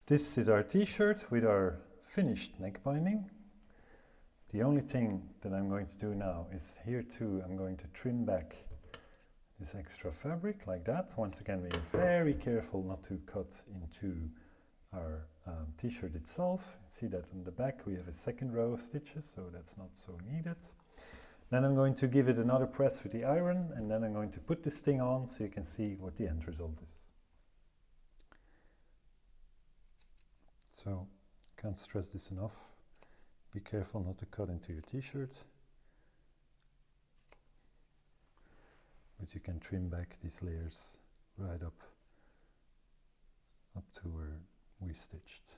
This is our t-shirt with our finished neck binding. The only thing that I'm going to do now is here too, I'm going to trim back this extra fabric like that. Once again, we are very careful not to cut into our t-shirt itself. See that on the back we have a second row of stitches, so that's not so needed. Then I'm going to give it another press with the iron, and then I'm going to put this thing on so you can see what the end result is. So, can't stress this enough. Be careful not to cut into your t-shirt. But you can trim back these layers right up to where we stitched.